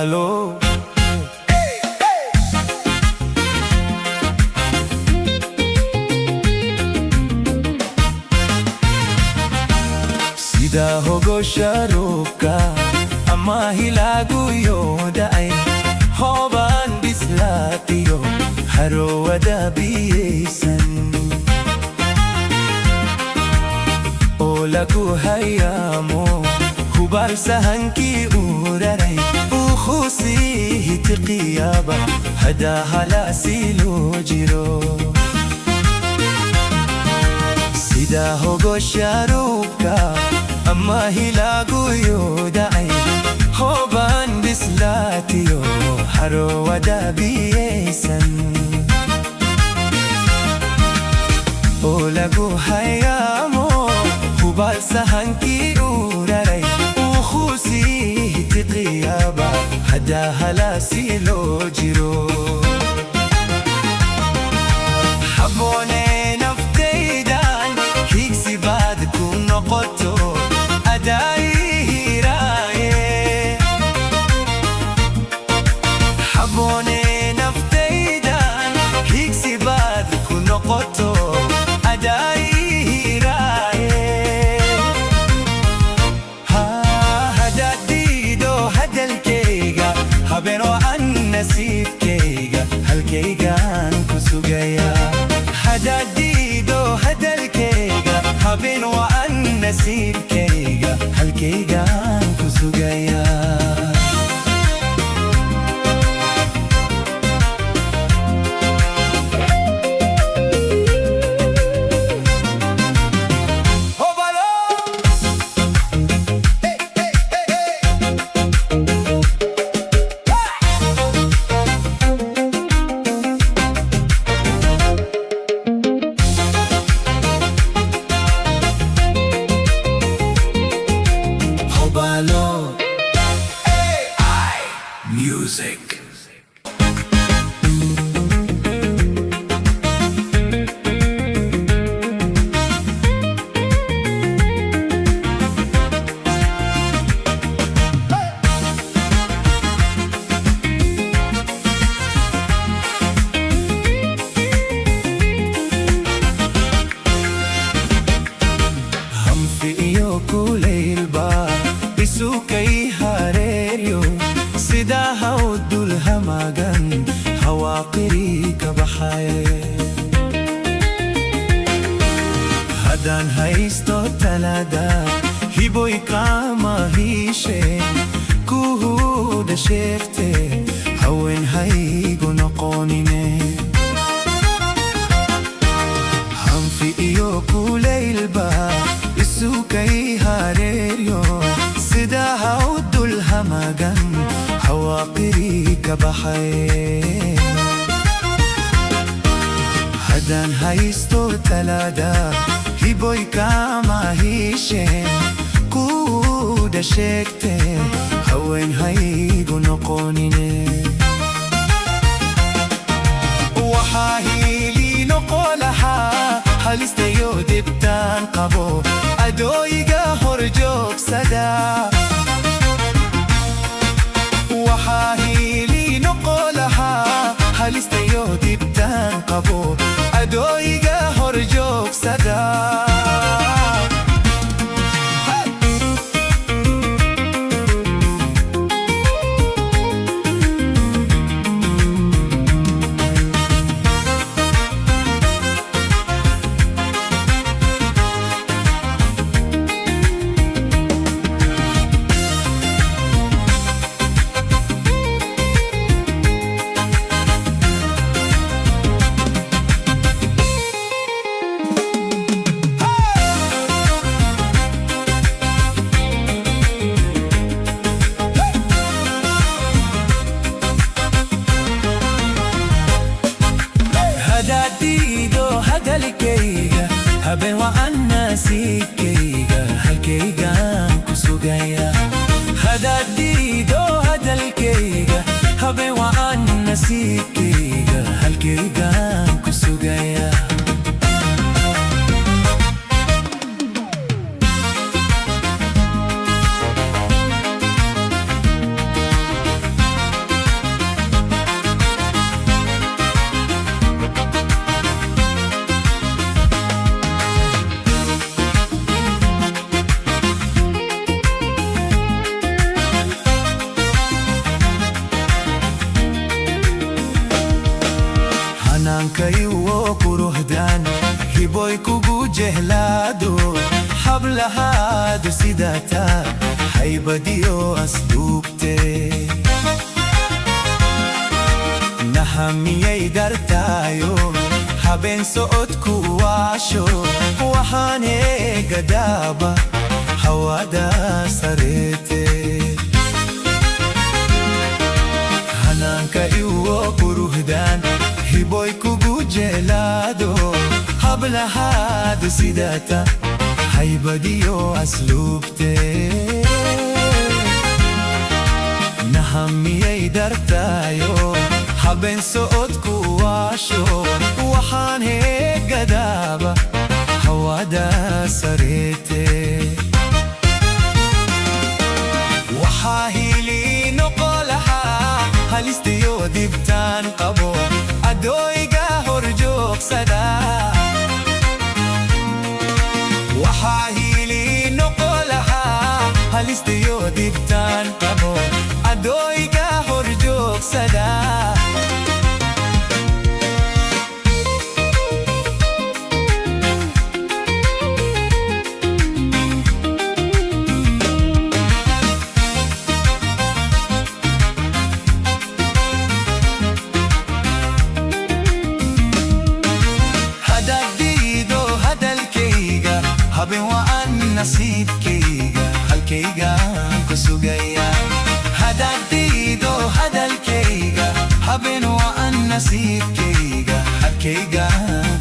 hobalo. Sida hogosha roobka ama hilaagu yoo da'ay, hoobaan bislaatiyo harowada biyeysan oo lagu hayaamo hubaal sahankii uu raray uu khuusihi tiqiyaaba hadaa halaasi loo jiro. Sida hogosha roobka ama hilaagu yoo da'ay, hoobaan bislaatiyo harowada biyeysan oo lagu hayaamo hubaal sahankii uu raray uu khuusihi tiqiyaaba hadaa halaasi loo jiro. Habboone naftaydan higsi baad ku noqoto adaayiraaye. Habboone naftaydan higsi baad ku noqoto adaayiraaye. Hadaadiido hadalkayga habeen waan nasiibkayga halkaygaan ku sugaya. Hadaadiido hadalkayga habeen waan nasiibkayga halkaygaan ku sugaya. AI Music. Hamfiyo kuleylba isukay hareeryo sida hawdul hamagan hawaaqiri ka baxaye. Haddaan haysto talada hiboy kama hiisheen kuhuda sheegte haween haygu noqonine. Hanfi iyo kuleylba isukay hareeryo sida hawdul hamagan hawaaqiri ka baxaye. Haddaan haysto talada hiboy kama hiisheen kuuda sheegte haween haygu noqonine. Waxaa hiili noqo lahaa halistayo dibtaan qabo adooyiga hor joogsada. Waxaa hiili noqo lahaa halistayo dibtaan qabo adooyiga hor joogsada. Hadaadiido hadalkayga habeen waan nasiibkayga halkaygaan ku sugaya. Hadaadiido hadalkayga habeen waan nasiibkayga halkaygaan ku sugaya. hiboy kugu jehlaado hablahaadu sidata haybadiyo asduubte nahamiyay dartaayo habeen socodku waasho waxaan eegadaaba hawada sareete hanaanka iwo quruhdaan hiboy kugu jehlaado hablahaadu sidata haybadiyo asluubte nahamiyay dartaayo habeen socodku waasho waxaan heegadaaba hawada sareete waxaa hili noqolahaa halistiyo dibtaan qabo adooyga horjoogsada waxaa hili noqolahaa halistiyo dibtaan qabo adooyga horjoogsada habeen waan nasiibkayga halkaygaan ku sugaya hadaad diido hadalkayga habeen waan nasiibkayga halkaygaan